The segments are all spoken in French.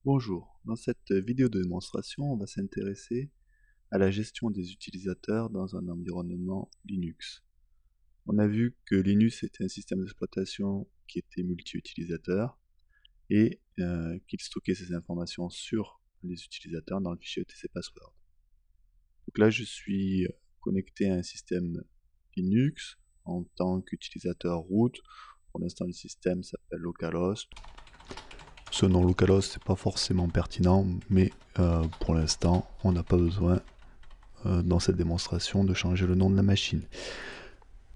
Bonjour, dans cette vidéo de démonstration, on va s'intéresser à la gestion des utilisateurs dans un environnement Linux. On a vu que Linux était un système d'exploitation qui était multi-utilisateur et qu'il stockait ses informations sur les utilisateurs dans le fichier etc password. Donc là, je suis connecté à un système Linux en tant qu'utilisateur root. Pour l'instant, le système s'appelle localhost. Ce nom localhost n'est pas forcément pertinent, mais pour l'instant, on n'a pas besoin dans cette démonstration de changer le nom de la machine.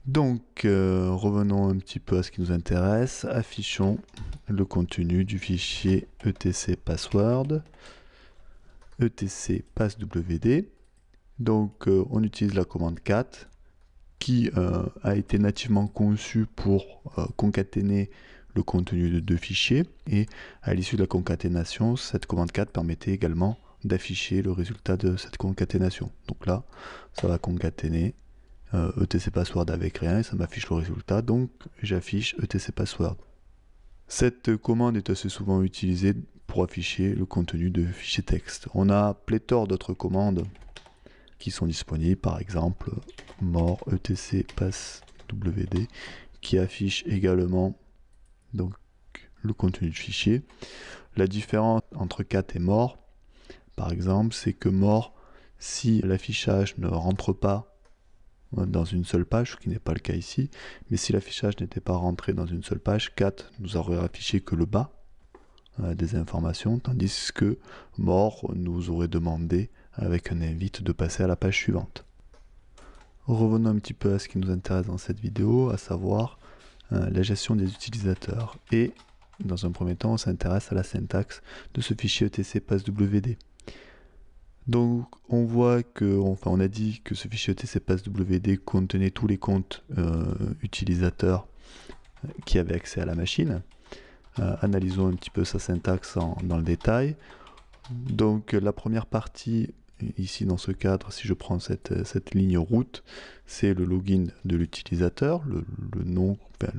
Donc, revenons un petit peu à ce qui nous intéresse. Affichons le contenu du fichier etc password, etc passwd. Donc, on utilise la commande cat qui a été nativement conçue pour concaténer le contenu de deux fichiers, et à l'issue de la concaténation, cette commande cat permettait également d'afficher le résultat de cette concaténation. Donc là, ça va concaténer etc password avec rien et ça m'affiche le résultat, donc j'affiche etc password. Cette commande est assez souvent utilisée pour afficher le contenu de fichiers texte. On a pléthore d'autres commandes qui sont disponibles, par exemple more etc passwd qui affiche également donc le contenu du fichier. La différence entre cat et more, par exemple, c'est que more, si l'affichage ne rentre pas dans une seule page, ce qui n'est pas le cas ici, mais si l'affichage n'était pas rentré dans une seule page, cat nous aurait affiché que le bas des informations, tandis que more nous aurait demandé avec un invite de passer à la page suivante. Revenons un petit peu à ce qui nous intéresse dans cette vidéo, à savoir la gestion des utilisateurs. Et dans un premier temps, on s'intéresse à la syntaxe de ce fichier etc passwd. Donc on voit que, enfin on a dit que ce fichier etc passwd contenait tous les comptes utilisateurs qui avaient accès à la machine. Analysons un petit peu sa syntaxe dans le détail. Donc la première partie, ici dans ce cadre, si je prends cette ligne route, c'est le login de l'utilisateur, le nom, enfin,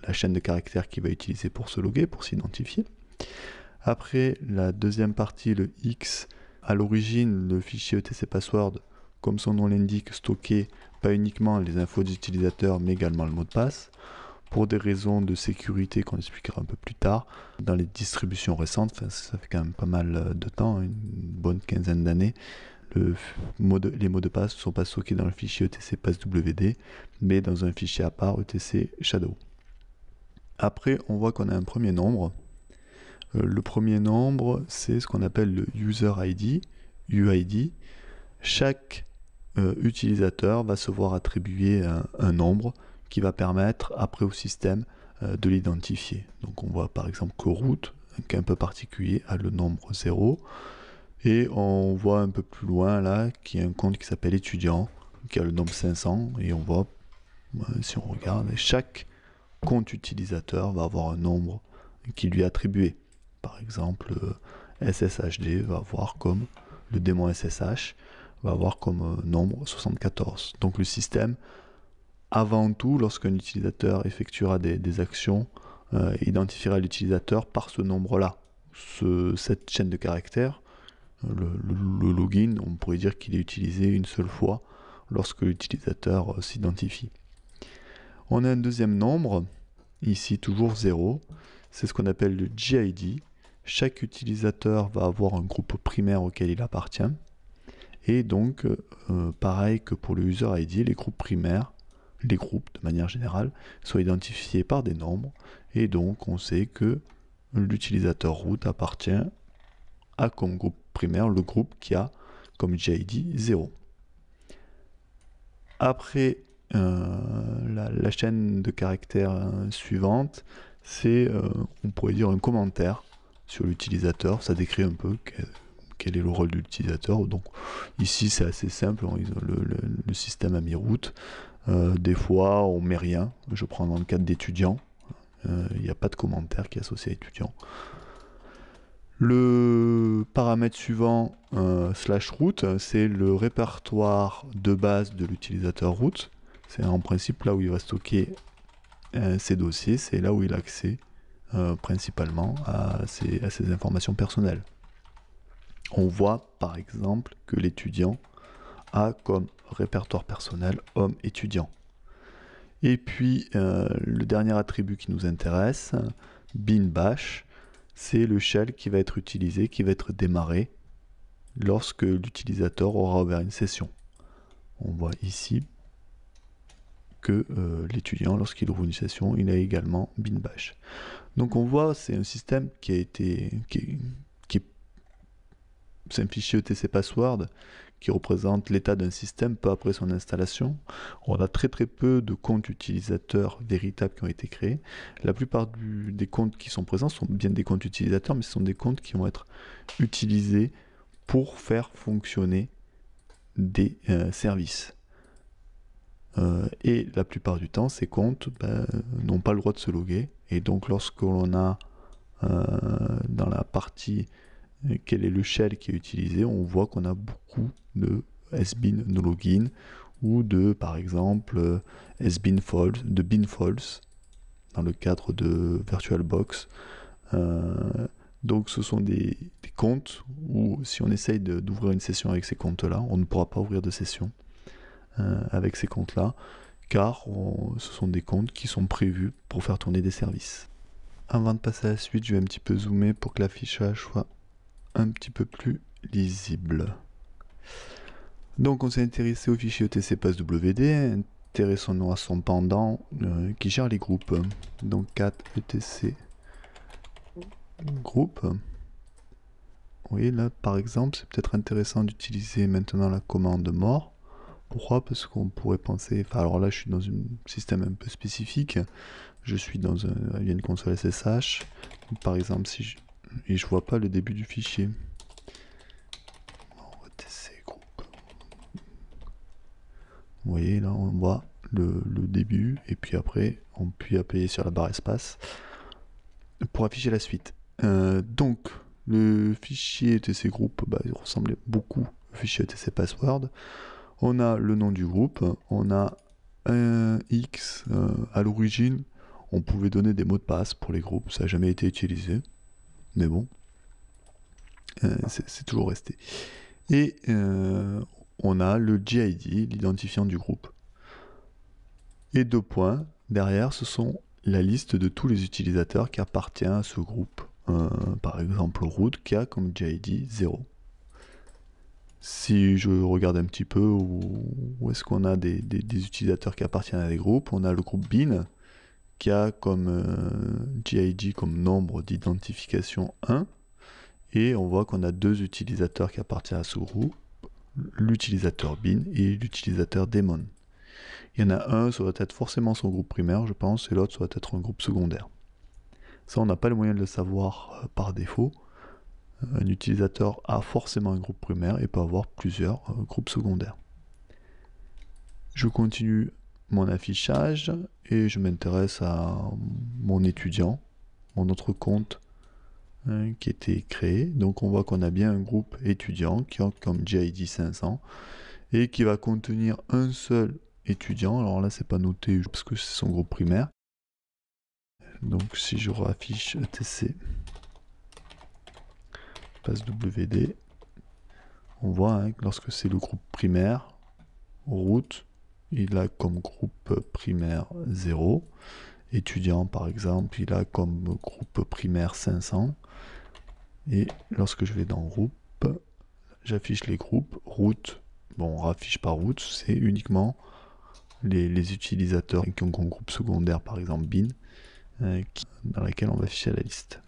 la chaîne de caractères qu'il va utiliser pour se loguer, pour s'identifier. Après, la deuxième partie, le X, à l'origine, le fichier etc password, comme son nom l'indique, stockait pas uniquement les infos des utilisateurs, mais également le mot de passe. Pour des raisons de sécurité qu'on expliquera un peu plus tard, dans les distributions récentes, ça fait quand même pas mal de temps, une bonne quinzaine d'années, les mots de passe ne sont pas stockés dans le fichier etc passwd, mais dans un fichier à part etc shadow. Après, on voit qu'on a un premier nombre. Le premier nombre, c'est ce qu'on appelle le user ID, UID. Chaque utilisateur va se voir attribuer un nombre qui va permettre après au système de l'identifier. Donc on voit par exemple que root, un cas un peu particulier, a le nombre 0. Et on voit un peu plus loin là qu'il y a un compte qui s'appelle étudiant, qui a le nombre 500. Et on voit, si on regarde, chaque compte utilisateur va avoir un nombre qui lui est attribué. Par exemple, SSHD va avoir comme le démon SSH va avoir comme nombre 74. Donc le système, avant tout, lorsqu'un utilisateur effectuera des actions, identifiera l'utilisateur par ce nombre-là. Cette chaîne de caractères, le login, on pourrait dire qu'il est utilisé une seule fois lorsque l'utilisateur s'identifie. On a un deuxième nombre, ici toujours 0, c'est ce qu'on appelle le GID. Chaque utilisateur va avoir un groupe primaire auquel il appartient. Et donc, pareil que pour le user ID, les groupes primaires, les groupes de manière générale, sont identifiés par des nombres. Et donc, on sait que l'utilisateur root appartient à comme groupe primaire le groupe qui a comme GID 0. Après, la chaîne de caractères suivante, c'est, on pourrait dire, un commentaire sur l'utilisateur. Ça décrit un peu quel est le rôle de l'utilisateur. Donc ici, c'est assez simple. Le système a mis root. Des fois, on met rien. Je prends dans le cadre d'étudiant. Il n'y a pas de commentaire qui est associé à étudiant. Le paramètre suivant, /root, c'est le répertoire de base de l'utilisateur root. C'est en principe là où il va stocker ses dossiers, c'est là où il a accès principalement à ces informations personnelles. On voit par exemple que l'étudiant a comme répertoire personnel homme étudiant. Et puis le dernier attribut qui nous intéresse, bin bash, c'est le shell qui va être utilisé, qui va être démarré lorsque l'utilisateur aura ouvert une session. On voit ici que l'étudiant, lorsqu'il ouvre une session, il a également bin bash. Donc on voit, c'est un système qui a été, c'est un fichier ETC password qui représente l'état d'un système peu après son installation. On a très peu de comptes utilisateurs véritables qui ont été créés. La plupart des comptes qui sont présents sont bien des comptes utilisateurs, mais ce sont des comptes qui vont être utilisés pour faire fonctionner des services. Et la plupart du temps, ces comptes n'ont pas le droit de se loguer. Et donc lorsque l'on a dans la partie quel est le shell qui est utilisé, on voit qu'on a beaucoup de sbin no login ou de par exemple sbin false, de bin false dans le cadre de VirtualBox. Donc ce sont des comptes où si on essaye d'ouvrir une session avec ces comptes là, on ne pourra pas ouvrir de session avec ces comptes là, car ce sont des comptes qui sont prévus pour faire tourner des services. Avant de passer à la suite, je vais un petit peu zoomer pour que l'affichage soit un petit peu plus lisible. Donc on s'est intéressé au fichier ETC passwd, intéressons-nous à son pendant qui gère les groupes. Donc cat etc groupe. Oui, là par exemple, c'est peut-être intéressant d'utiliser maintenant la commande more. Pourquoi? Parce qu'on pourrait penser, enfin alors là je suis dans un système un peu spécifique, je suis dans une console SSH, par exemple si je, et je vois pas le début du fichier. Vous voyez, là, on voit le début, et puis après, on peut appuyer sur la barre espace pour afficher la suite. Donc, le fichier etc group, il ressemblait beaucoup au fichier etc password. On a le nom du groupe, on a un X à l'origine. On pouvait donner des mots de passe pour les groupes, ça n'a jamais été utilisé, mais bon, c'est toujours resté. Et on a le GID, l'identifiant du groupe. Et deux points, derrière, ce sont la liste de tous les utilisateurs qui appartiennent à ce groupe. Par exemple, root qui a comme GID 0. Si je regarde un petit peu où est-ce qu'on a des utilisateurs qui appartiennent à des groupes, on a le groupe bin qui a comme GID comme nombre d'identification 1. Et on voit qu'on a deux utilisateurs qui appartiennent à ce groupe, l'utilisateur bin et l'utilisateur daemon. Il y en a un, ça doit être forcément son groupe primaire, je pense, et l'autre, ça doit être un groupe secondaire. Ça, on n'a pas le moyen de le savoir par défaut. Un utilisateur a forcément un groupe primaire et peut avoir plusieurs groupes secondaires. Je continue mon affichage et je m'intéresse à mon étudiant, mon autre compte qui était créé. Donc on voit qu'on a bien un groupe étudiant qui a comme GID 500 et qui va contenir un seul étudiant. Alors là c'est pas noté parce que c'est son groupe primaire. Donc si je raffiche etc passwd, on voit que lorsque c'est le groupe primaire, root, il a comme groupe primaire 0. Étudiant par exemple, il a comme groupe primaire 500. Et lorsque je vais dans groupe, j'affiche les groupes. Root, bon, on raffiche pas root, c'est uniquement les utilisateurs qui ont comme groupe secondaire, par exemple bin, dans laquelle on va afficher la liste.